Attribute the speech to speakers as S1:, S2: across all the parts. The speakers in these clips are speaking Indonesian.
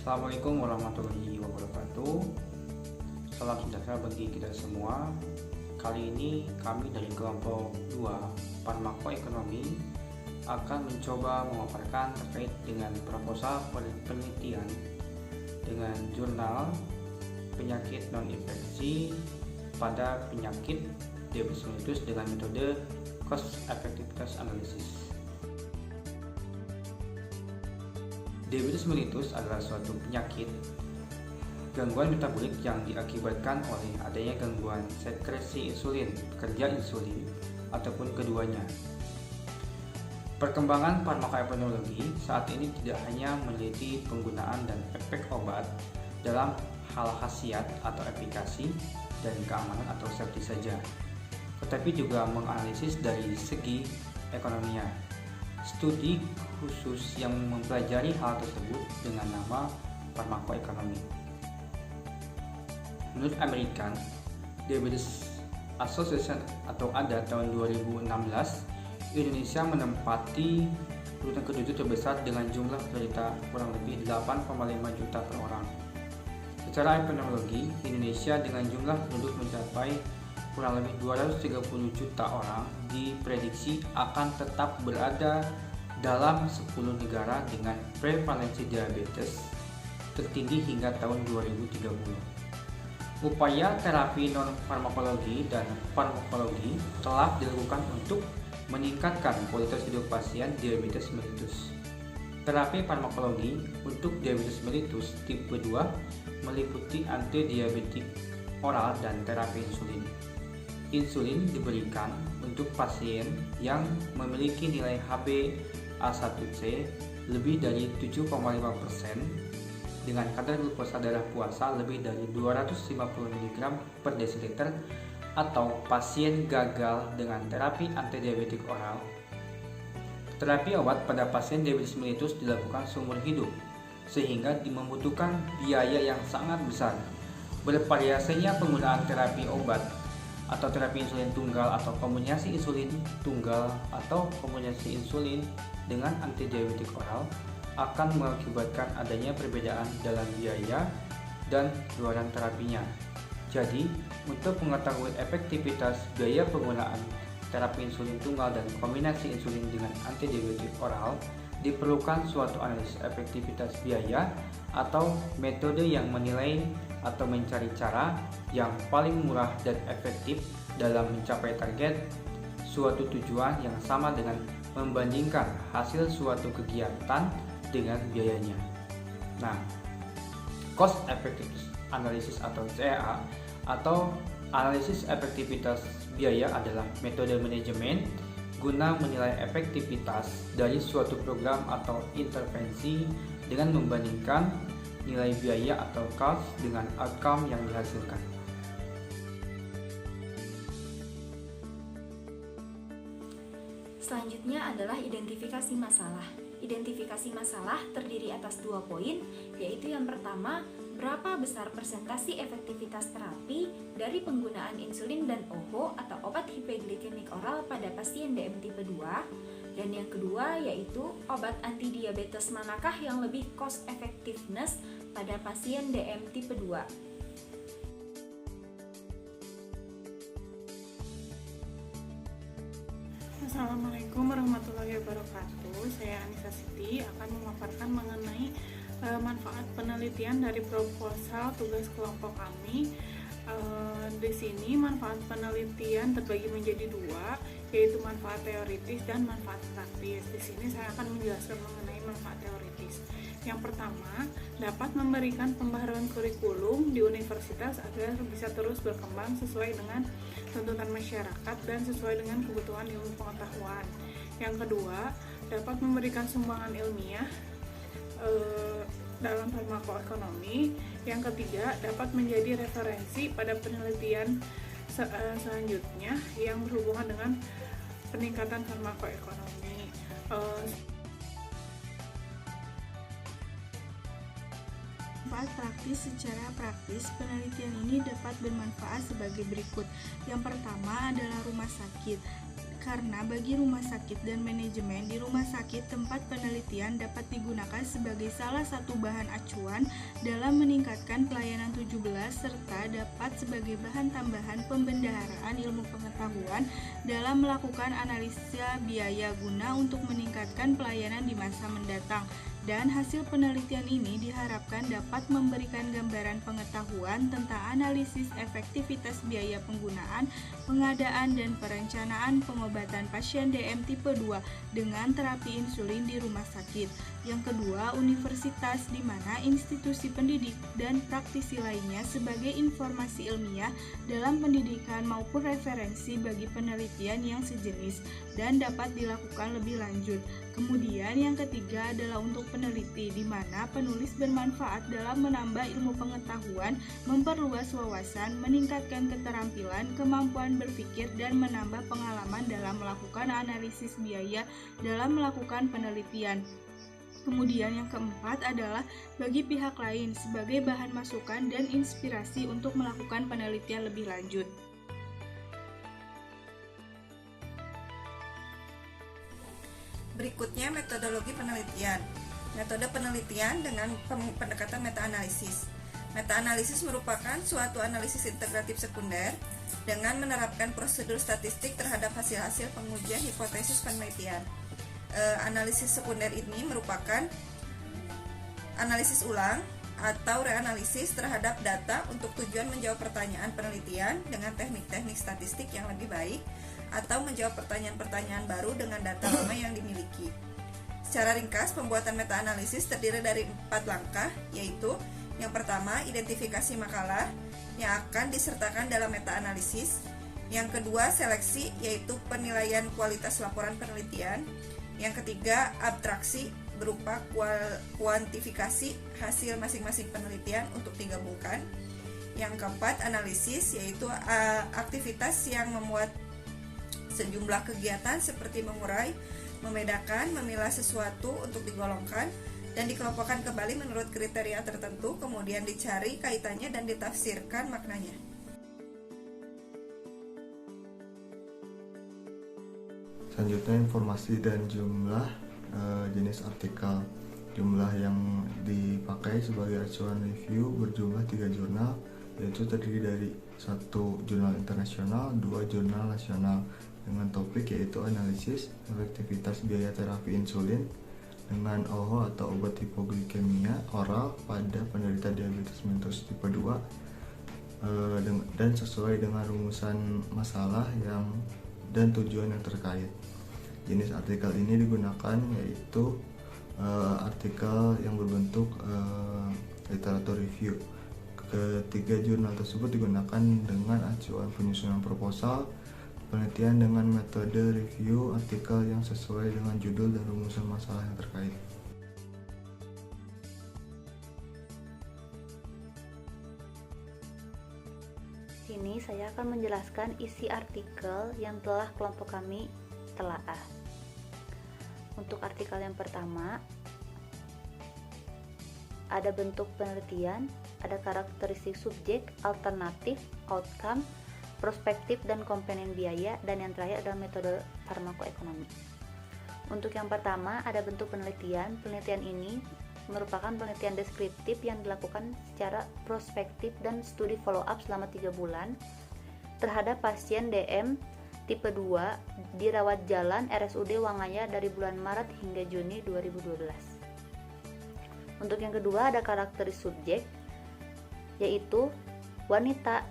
S1: Assalamualaikum warahmatullahi wabarakatuh. Salam sejahtera bagi kita semua. Kali ini kami dari kelompok 2 Farmakoekonomi akan mencoba memaparkan terkait dengan proposal penelitian dengan jurnal penyakit non-infeksi pada penyakit diabetes mellitus dengan metode cost effectiveness analysis. Diabetes mellitus adalah suatu penyakit gangguan metabolik yang diakibatkan oleh adanya gangguan sekresi insulin, kerja insulin, ataupun keduanya. Perkembangan farmakoepidemiologi saat ini tidak hanya meneliti penggunaan dan efek obat dalam hal khasiat atau efikasi dan keamanan atau safety saja, tetapi juga menganalisis dari segi ekonominya. Studi khusus yang mempelajari hal tersebut dengan nama farmakoekonomi. Menurut American Diabetes Association atau ADA tahun 2016, Indonesia menempati urutan ke-7 terbesar dengan jumlah penderita kurang lebih 8,5 juta per orang. Secara epidemiologi, Indonesia dengan jumlah penduduk mencapai kurang lebih 230 juta orang diprediksi akan tetap berada dalam 10 negara dengan prevalensi diabetes tertinggi hingga tahun 2030. Upaya terapi non-farmakologi dan farmakologi telah dilakukan untuk meningkatkan kualitas hidup pasien diabetes mellitus. Terapi farmakologi untuk diabetes mellitus tipe 2 meliputi antidiabetik oral dan terapi insulin. Insulin diberikan untuk pasien yang memiliki nilai HbA1c lebih dari 7,5% dengan kadar glukosa darah puasa lebih dari 250 mg per desiliter atau pasien gagal dengan terapi antidiabetik oral. Terapi obat pada pasien diabetes mellitus dilakukan seumur hidup sehingga membutuhkan biaya yang sangat besar. Bervariasinya penggunaan terapi obat atau terapi insulin tunggal atau kombinasi insulin tunggal atau kombinasi insulin dengan antidiabetik oral akan mengakibatkan adanya perbedaan dalam biaya dan keluaran terapinya. Jadi, untuk mengetahui efektivitas biaya penggunaan terapi insulin tunggal dan kombinasi insulin dengan antidiabetik oral, diperlukan suatu analisis efektivitas biaya atau metode yang menilai atau mencari cara yang paling murah dan efektif dalam mencapai target suatu tujuan yang sama dengan membandingkan hasil suatu kegiatan dengan biayanya. Nah, cost effectiveness analysis atau CEA atau analisis efektivitas biaya adalah metode manajemen guna menilai efektivitas dari suatu program atau intervensi dengan membandingkan nilai biaya atau cost dengan outcome yang dihasilkan.
S2: Selanjutnya adalah identifikasi masalah. Identifikasi masalah terdiri atas 2 poin, yaitu yang pertama, berapa besar persentase efektivitas terapi dari penggunaan insulin dan OHO atau obat hipoglikemik oral pada pasien DM tipe 2, dan yang kedua yaitu obat antidiabetes manakah yang lebih cost effectiveness pada pasien DM tipe 2.
S3: Assalamualaikum warahmatullahi wabarakatuh. Saya Anissa Siti akan memaparkan mengenai manfaat penelitian dari proposal tugas kelompok kami. Di sini manfaat penelitian terbagi menjadi 2, yaitu manfaat teoritis dan manfaat praktis. Di sini saya akan menjelaskan mengenai manfaat teoritis. Yang pertama, dapat memberikan pembaharuan kurikulum di universitas agar bisa terus berkembang sesuai dengan tuntutan masyarakat dan sesuai dengan kebutuhan ilmu pengetahuan. Yang kedua, dapat memberikan sumbangan ilmiah dalam farmakoekonomi. Yang ketiga, dapat menjadi referensi pada penelitian selanjutnya yang berhubungan dengan peningkatan farmakoekonomi.
S4: Manfaat praktis. Secara praktis, penelitian ini dapat bermanfaat sebagai berikut. Yang pertama adalah rumah sakit. karena bagi rumah sakit dan manajemen di rumah sakit tempat penelitian dapat digunakan sebagai salah satu bahan acuan dalam meningkatkan pelayanan 17 serta dapat sebagai bahan tambahan pembendaharaan ilmu pengetahuan dalam melakukan analisa biaya guna untuk meningkatkan pelayanan di masa mendatang. Dan hasil penelitian ini diharapkan dapat memberikan gambaran pengetahuan tentang analisis efektivitas biaya penggunaan, pengadaan, dan perencanaan pengobatan pasien DM tipe 2 dengan terapi insulin di rumah sakit. Yang kedua, universitas di mana institusi pendidik dan praktisi lainnya sebagai informasi ilmiah dalam pendidikan maupun referensi bagi penelitian yang sejenis dan dapat dilakukan lebih lanjut. Kemudian yang ketiga adalah untuk peneliti di mana penulis bermanfaat dalam menambah ilmu pengetahuan, memperluas wawasan, meningkatkan keterampilan, kemampuan berpikir, dan menambah pengalaman dalam melakukan analisis biaya dalam melakukan penelitian. Kemudian yang keempat adalah bagi pihak lain sebagai bahan masukan dan inspirasi untuk melakukan penelitian lebih lanjut.
S5: Berikutnya metodologi penelitian. Metode penelitian dengan pendekatan meta-analisis. Meta-analisis merupakan suatu analisis integratif sekunder dengan menerapkan prosedur statistik terhadap hasil-hasil pengujian hipotesis penelitian. Analisis sekunder ini merupakan analisis ulang atau reanalisis terhadap data untuk tujuan menjawab pertanyaan penelitian dengan teknik-teknik statistik yang lebih baik atau menjawab pertanyaan-pertanyaan baru dengan data lama yang dimiliki. Secara ringkas, pembuatan meta-analisis terdiri dari 4 langkah, yaitu yang pertama, identifikasi makalah yang akan disertakan dalam meta-analisis. Yang kedua, seleksi, yaitu penilaian kualitas laporan penelitian. Yang ketiga, abstraksi, berupa kuantifikasi hasil masing-masing penelitian untuk digabungkan. Yang keempat, analisis, yaitu aktivitas yang memuat sejumlah kegiatan seperti mengurai, membedakan, memilah sesuatu untuk digolongkan dan dikelompokkan kembali menurut kriteria tertentu, kemudian dicari kaitannya dan ditafsirkan maknanya.
S6: Selanjutnya informasi dan jumlah jenis artikel. Jumlah yang dipakai sebagai acuan review berjumlah 3 jurnal, yaitu terdiri dari 1 jurnal internasional, 2 jurnal nasional dengan topik yaitu analisis efektivitas biaya terapi insulin dengan OHO atau obat hipoglikemia oral pada penderita diabetes mellitus tipe 2 dan sesuai dengan rumusan masalah dan tujuan yang terkait. Jenis artikel ini digunakan yaitu artikel yang berbentuk literatur review. Ketiga jurnal tersebut digunakan dengan acuan penyusunan proposal, penelitian dengan metode review artikel yang sesuai dengan judul dan rumusan masalah yang terkait.
S7: Sini saya akan menjelaskan isi artikel yang telah kelompok kami telaah. Untuk artikel yang pertama, ada bentuk penelitian, ada karakteristik subjek, alternatif, outcome, prospektif dan komponen biaya, dan yang terakhir adalah metode farmakoekonomi. Untuk yang pertama, ada bentuk penelitian. Penelitian ini merupakan penelitian deskriptif yang dilakukan secara prospektif dan studi follow up selama 3 bulan terhadap pasien DM tipe 2 di rawat jalan RSUD Wangaya dari bulan Maret hingga Juni 2012. Untuk yang kedua, ada karakteristik subjek, yaitu wanita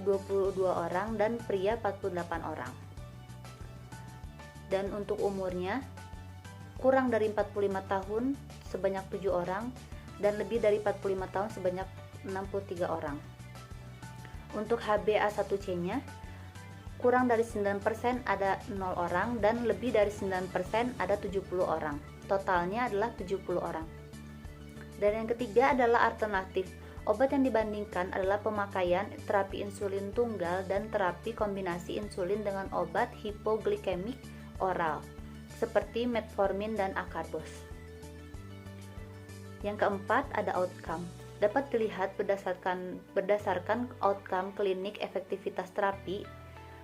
S7: 22 orang dan pria 48 orang. Dan untuk umurnya kurang dari 45 tahun sebanyak 7 orang dan lebih dari 45 tahun sebanyak 63 orang. Untuk HbA1c-nya kurang dari 9% ada 0 orang dan lebih dari 9% ada 70 orang. Totalnya adalah 70 orang. Dan yang ketiga adalah alternatif. Obat yang dibandingkan adalah pemakaian terapi insulin tunggal dan terapi kombinasi insulin dengan obat hipoglikemik oral seperti metformin dan akarbos. Yang keempat ada outcome. Dapat dilihat berdasarkan outcome klinik efektivitas terapi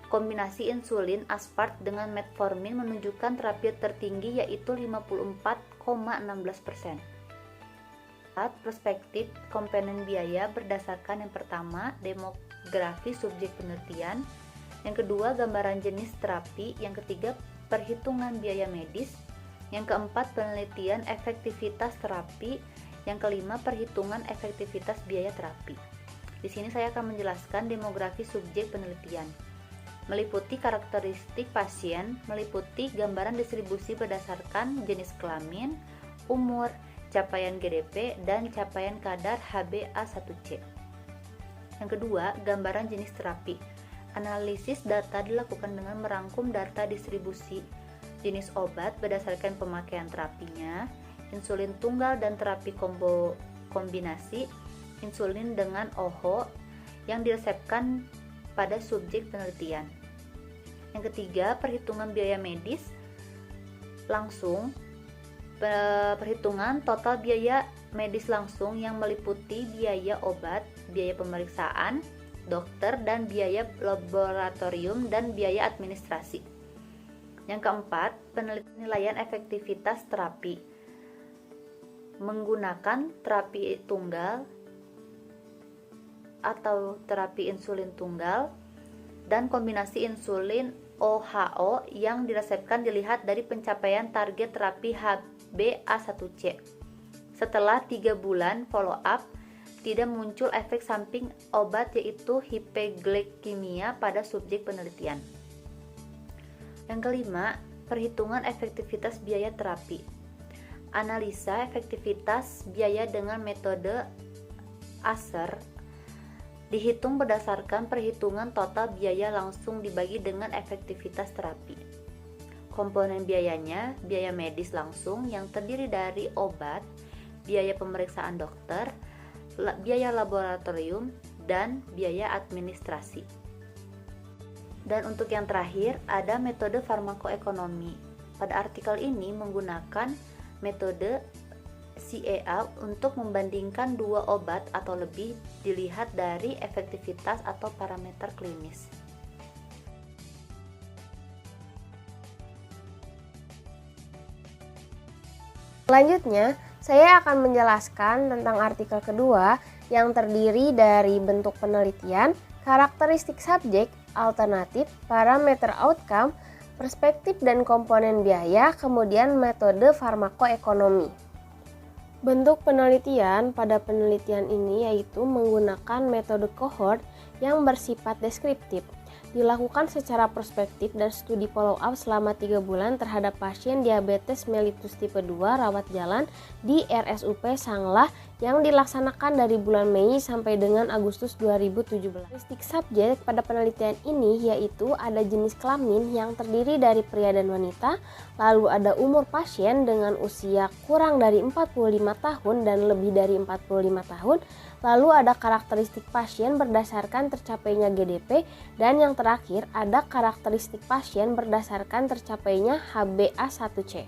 S7: kombinasi insulin aspart dengan metformin menunjukkan terapi tertinggi yaitu 54,16%. Perspektif komponen biaya berdasarkan yang pertama, demografi subjek penelitian, yang kedua, gambaran jenis terapi, yang ketiga, perhitungan biaya medis, yang keempat, penelitian efektivitas terapi, yang kelima, perhitungan efektivitas biaya terapi. Di sini saya akan menjelaskan demografi subjek penelitian. Meliputi karakteristik pasien, meliputi gambaran distribusi berdasarkan jenis kelamin, umur, capaian GDP, dan capaian kadar HbA1c. Yang kedua, gambaran jenis terapi. Analisis data dilakukan dengan merangkum data distribusi jenis obat berdasarkan pemakaian terapinya, insulin tunggal dan terapi kombinasi, insulin dengan OHO yang diresepkan pada subjek penelitian. Yang ketiga, perhitungan biaya medis langsung, perhitungan total biaya medis langsung yang meliputi biaya obat, biaya pemeriksaan dokter, dan biaya laboratorium dan biaya administrasi. Yang keempat, penilaian efektivitas terapi menggunakan terapi tunggal atau terapi insulin tunggal dan kombinasi insulin OHO yang diresepkan dilihat dari pencapaian target terapi HbA1c. Setelah 3 bulan follow up, tidak muncul efek samping obat yaitu hiperglikemia pada subjek penelitian. Yang kelima, perhitungan efektivitas biaya terapi. Analisa efektivitas biaya dengan metode ASER dihitung berdasarkan perhitungan total biaya langsung dibagi dengan efektivitas terapi. Komponen biayanya, biaya medis langsung yang terdiri dari obat, biaya pemeriksaan dokter, biaya laboratorium, dan biaya administrasi. Dan untuk yang terakhir, ada metode farmakoekonomi. Pada artikel ini menggunakan metode CEA untuk membandingkan dua obat atau lebih dilihat dari efektivitas atau parameter klinis.
S8: Selanjutnya, saya akan menjelaskan tentang artikel kedua yang terdiri dari bentuk penelitian, karakteristik subjek, alternatif, parameter outcome, perspektif dan komponen biaya, kemudian metode farmakoekonomi. Bentuk penelitian pada penelitian ini yaitu menggunakan metode cohort yang bersifat deskriptif, dilakukan secara prospektif dan studi follow up selama 3 bulan terhadap pasien diabetes mellitus tipe 2 rawat jalan di RSUP Sanglah yang dilaksanakan dari bulan Mei sampai dengan Agustus 2017. Karakteristik subjek pada penelitian ini yaitu ada jenis kelamin yang terdiri dari pria dan wanita, lalu ada umur pasien dengan usia kurang dari 45 tahun dan lebih dari 45 tahun, lalu ada karakteristik pasien berdasarkan tercapainya GDP, dan yang terakhir ada karakteristik pasien berdasarkan tercapainya HbA1c.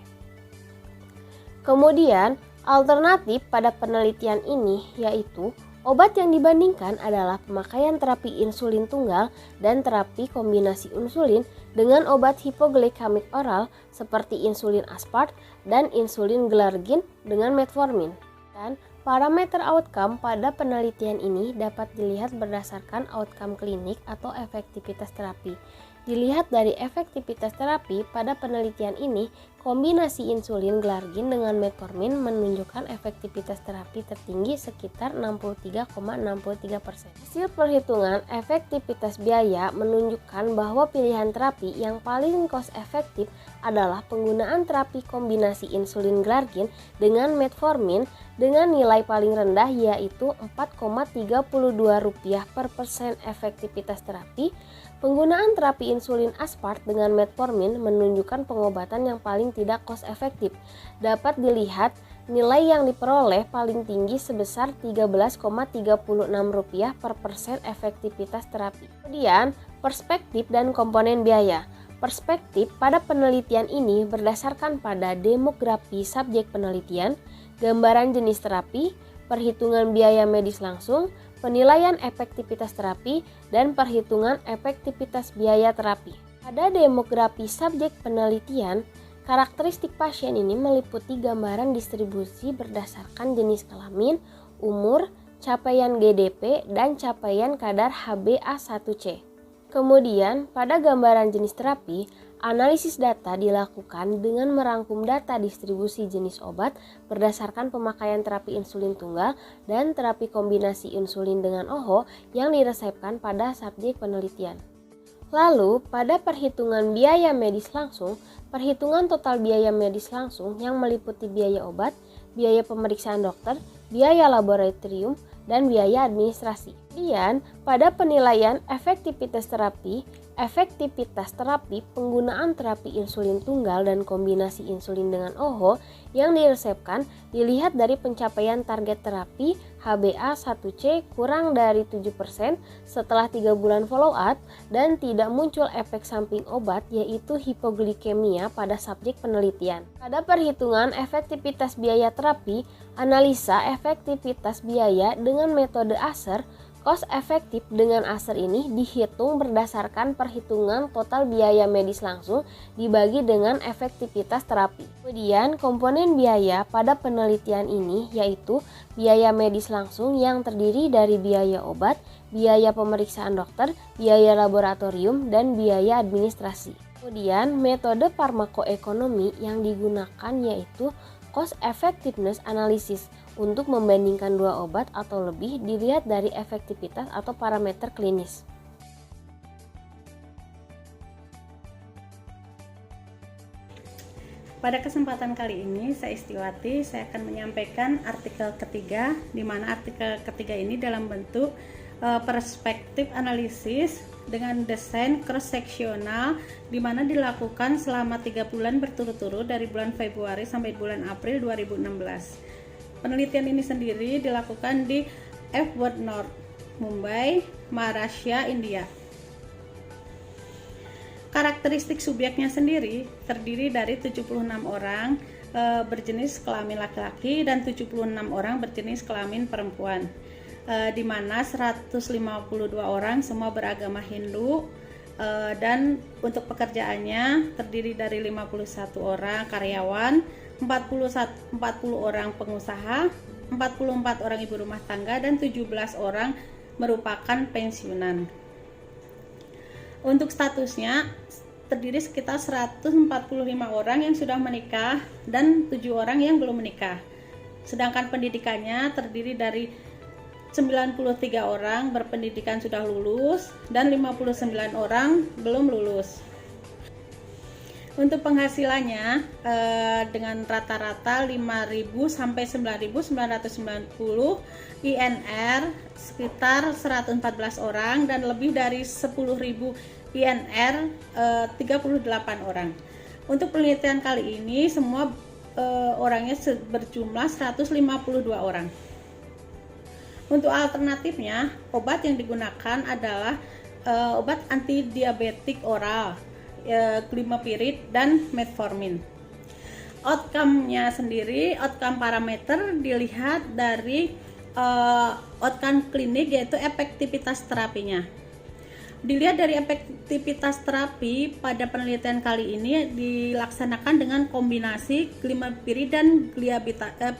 S8: Kemudian, alternatif pada penelitian ini yaitu obat yang dibandingkan adalah pemakaian terapi insulin tunggal dan terapi kombinasi insulin dengan obat hipoglikemik oral seperti insulin aspart dan insulin glargin dengan metformin. Dan parameter outcome pada penelitian ini dapat dilihat berdasarkan outcome klinik atau efektivitas terapi. Dilihat dari efektivitas terapi pada penelitian ini, kombinasi insulin glargin dengan metformin menunjukkan efektivitas terapi tertinggi sekitar 63,63%. Hasil perhitungan efektivitas biaya menunjukkan bahwa pilihan terapi yang paling cost efektif adalah penggunaan terapi kombinasi insulin glargin dengan metformin dengan nilai paling rendah yaitu Rp4,32 per persen efektivitas terapi. Penggunaan terapi insulin aspart dengan metformin menunjukkan pengobatan yang paling tidak cost efektif. Dapat dilihat nilai yang diperoleh paling tinggi sebesar Rp13,36 per persen efektivitas terapi. Kemudian, perspektif dan komponen biaya. Perspektif pada penelitian ini berdasarkan pada demografi subjek penelitian, gambaran jenis terapi, perhitungan biaya medis langsung, penilaian efektivitas terapi, dan perhitungan efektivitas biaya terapi. Pada demografi subjek penelitian, karakteristik pasien ini meliputi gambaran distribusi berdasarkan jenis kelamin, umur, capaian GDP, dan capaian kadar HbA1c. Kemudian, pada gambaran jenis terapi, analisis data dilakukan dengan merangkum data distribusi jenis obat berdasarkan pemakaian terapi insulin tunggal dan terapi kombinasi insulin dengan OHO yang diresepkan pada subjek penelitian. Lalu, pada perhitungan biaya medis langsung, perhitungan total biaya medis langsung yang meliputi biaya obat, biaya pemeriksaan dokter, biaya laboratorium, dan biaya administrasi. Kemudian, pada penilaian efektivitas terapi penggunaan terapi insulin tunggal dan kombinasi insulin dengan OHO yang diresepkan dilihat dari pencapaian target terapi HbA1c kurang dari 7% setelah 3 bulan follow up dan tidak muncul efek samping obat yaitu hipoglikemia pada subjek penelitian. Pada perhitungan efektivitas biaya terapi, analisa efektivitas biaya dengan metode ASER, cost efektif dengan ASER ini dihitung berdasarkan perhitungan total biaya medis langsung dibagi dengan efektivitas terapi. Kemudian komponen biaya pada penelitian ini yaitu biaya medis langsung yang terdiri dari biaya obat, biaya pemeriksaan dokter, biaya laboratorium, dan biaya administrasi. Kemudian metode farmakoekonomi yang digunakan yaitu cost effectiveness analysis untuk membandingkan dua obat atau lebih dilihat dari efektivitas atau parameter klinis.
S9: Pada kesempatan kali ini saya Istiwati, saya akan menyampaikan artikel ketiga, di mana artikel ketiga ini dalam bentuk perspektif analisis dengan desain cross-seksional di mana dilakukan selama 3 bulan berturut-turut dari bulan Februari sampai bulan April 2016. Penelitian ini sendiri dilakukan di F-Ward North, Mumbai, Maharashtra, India. Karakteristik subjeknya sendiri terdiri dari 76 orang berjenis kelamin laki-laki dan 76 orang berjenis kelamin perempuan, di mana 152 orang semua beragama Hindu, dan untuk pekerjaannya terdiri dari 51 orang karyawan, 40 orang pengusaha, 44 orang ibu rumah tangga, dan 17 orang merupakan pensiunan. Untuk statusnya terdiri sekitar 145 orang yang sudah menikah dan 7 orang yang belum menikah. Sedangkan pendidikannya terdiri dari 93 orang berpendidikan sudah lulus dan 59 orang belum lulus. Untuk penghasilannya dengan rata-rata 5.000 sampai 9.990 INR sekitar 114 orang dan lebih dari 10.000 INR 38 orang. Untuk penelitian kali ini semua orangnya berjumlah 152 orang. Untuk alternatifnya, obat yang digunakan adalah obat antidiabetik oral, glimepiride dan metformin. Outcome-nya sendiri, outcome parameter dilihat dari outcome klinik yaitu efektivitas terapinya. Dilihat dari efektivitas terapi pada penelitian kali ini dilaksanakan dengan kombinasi glimepiride dan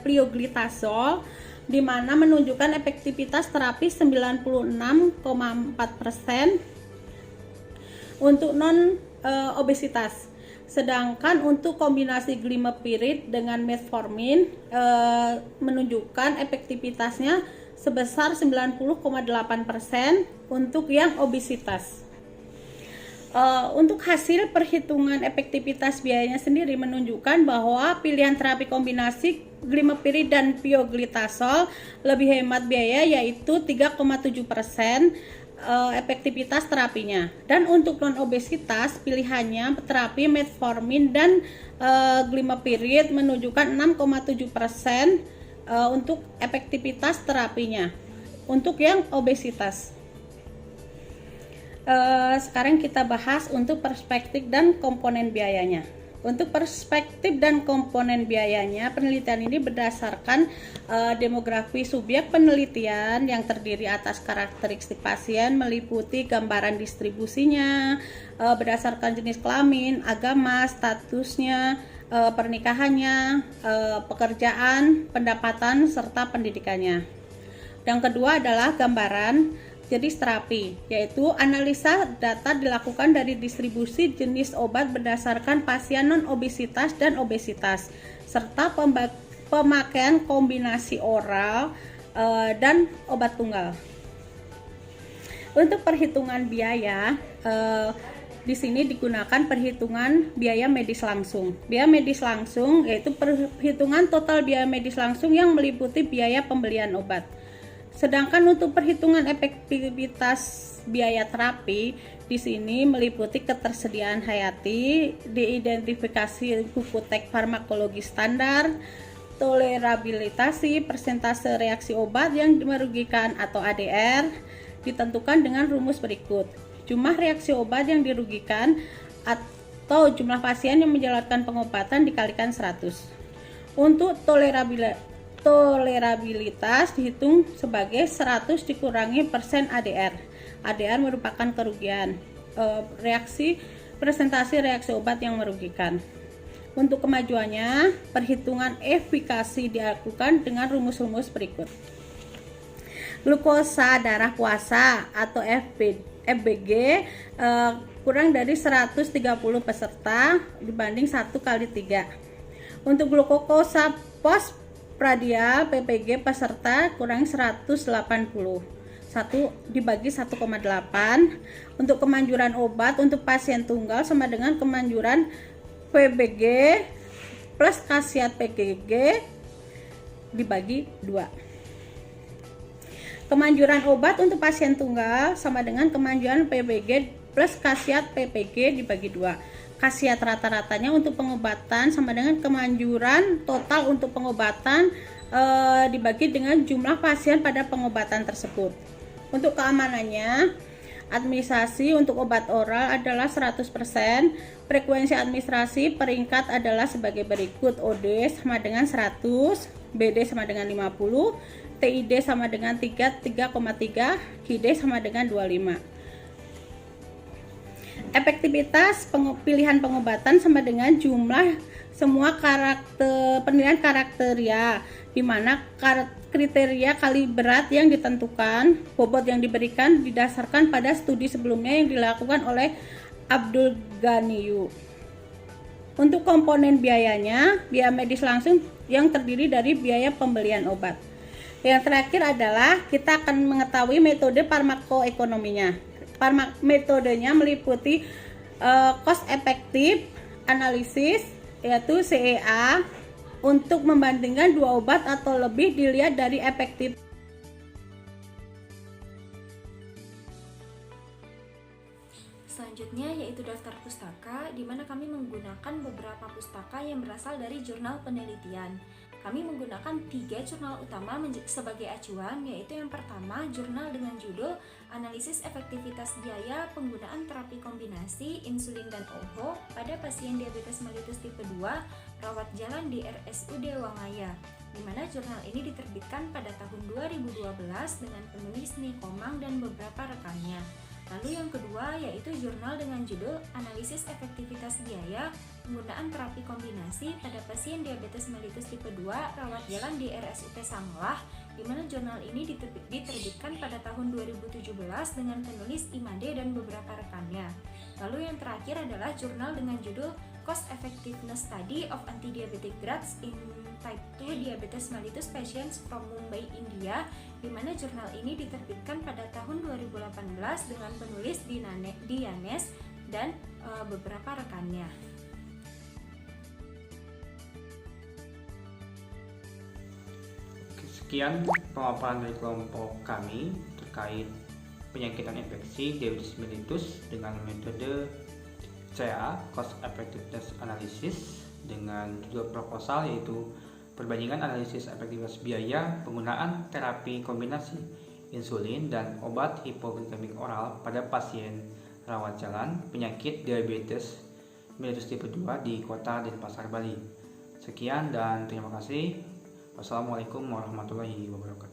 S9: pioglitazol, di mana menunjukkan efektivitas terapi 96,4% untuk non obesitas. Sedangkan untuk kombinasi glimepiride dengan metformin menunjukkan efektivitasnya sebesar 90,8% untuk yang obesitas. Untuk hasil perhitungan efektivitas biayanya sendiri menunjukkan bahwa pilihan terapi kombinasi glimepiride dan pioglitazol lebih hemat biaya yaitu 3,7% efektivitas terapinya. Dan untuk non obesitas pilihannya terapi metformin dan glimepiride menunjukkan 6,7% untuk efektivitas terapinya untuk yang obesitas. Sekarang kita bahas untuk perspektif dan komponen biayanya. Untuk perspektif dan komponen biayanya, penelitian ini berdasarkan demografi subjek penelitian yang terdiri atas karakteristik pasien, meliputi gambaran distribusinya, berdasarkan jenis kelamin, agama, statusnya, pernikahannya, pekerjaan, pendapatan, serta pendidikannya. Yang kedua adalah gambaran jenis terapi, yaitu analisa data dilakukan dari distribusi jenis obat berdasarkan pasien non-obesitas dan obesitas, serta pemakaian kombinasi oral dan obat tunggal. Untuk perhitungan biaya, di sini digunakan perhitungan biaya medis langsung. Biaya medis langsung yaitu perhitungan total biaya medis langsung yang meliputi biaya pembelian obat. Sedangkan untuk perhitungan efektivitas biaya terapi di sini meliputi ketersediaan hayati, diidentifikasi buku teks farmakologi standar, tolerabilitasi, persentase reaksi obat yang merugikan atau ADR ditentukan dengan rumus berikut. Jumlah reaksi obat yang dirugikan atau jumlah pasien yang menjalankan pengobatan dikalikan 100. Untuk tolerabilitas dihitung sebagai 100 dikurangi persen ADR. ADR merupakan kerugian presentasi reaksi obat yang merugikan. Untuk kemajuannya, perhitungan efikasi dilakukan dengan rumus-rumus berikut. Glukosa darah puasa atau FBG kurang dari 130 peserta dibanding 1/3. Untuk glukosa post pradial PPG peserta kurang 180, 1 dibagi 1,8. Untuk kemanjuran obat untuk pasien tunggal sama dengan kemanjuran PBG plus khasiat PGG dibagi 2. Kemanjuran obat untuk pasien tunggal sama dengan kemanjuran PBG plus khasiat PPG dibagi 2. Khasiat rata-ratanya untuk pengobatan sama dengan kemanjuran total untuk pengobatan dibagi dengan jumlah pasien pada pengobatan tersebut. Untuk keamanannya, administrasi untuk obat oral adalah 100%, frekuensi administrasi peringkat adalah sebagai berikut: OD sama dengan 100, BD sama dengan 50, TID sama dengan 3,3, QD sama dengan 25. Efektivitas pilihan pengobatan sama dengan jumlah semua penilaian karakteria, di mana kriteria kali berat yang ditentukan, bobot yang diberikan didasarkan pada studi sebelumnya yang dilakukan oleh Abdul Ghaniyu. Untuk komponen biayanya, biaya medis langsung yang terdiri dari biaya pembelian obat. Yang terakhir adalah kita akan mengetahui metode farmakoekonominya. Metodenya meliputi cost effective analysis, yaitu CEA, untuk membandingkan dua obat atau lebih dilihat dari efektif.
S2: Selanjutnya yaitu daftar pustaka, di mana kami menggunakan beberapa pustaka yang berasal dari jurnal penelitian. Kami menggunakan 3 jurnal utama sebagai acuan, yaitu yang pertama jurnal dengan judul Analisis Efektivitas Biaya Penggunaan Terapi Kombinasi Insulin dan OHO pada Pasien Diabetes Mellitus Tipe 2 Rawat Jalan di RSUD Wangaya, di mana jurnal ini diterbitkan pada tahun 2012 dengan penulis Nikomang dan beberapa rekannya. Lalu yang kedua yaitu jurnal dengan judul Analisis Efektivitas Biaya Penggunaan Terapi Kombinasi pada Pasien Diabetes Mellitus Tipe 2 Rawat Jalan di RSUP Sanglah, di mana jurnal ini diterbitkan pada tahun 2017 dengan penulis Imade dan beberapa rekannya. Lalu yang terakhir adalah jurnal dengan judul Cost Effectiveness Study of Anti-Diabetic Drugs in Type 2 Diabetes Mellitus Patients from Mumbai, India, di mana jurnal ini diterbitkan pada tahun 2018 dengan penulis Dianes dan beberapa rekannya.
S1: Sekian pemaparan dari kelompok kami terkait penyakitan infeksi diabetes mellitus dengan metode CA, Cost Effectiveness Analysis, dengan judul proposal yaitu perbandingan analisis efektivitas biaya penggunaan terapi kombinasi insulin dan obat hipoglikemik oral pada pasien rawat jalan penyakit diabetes Milenius tipe 2 di Kota Denpasar, Bali. Sekian dan terima kasih. Wassalamualaikum warahmatullahi wabarakatuh.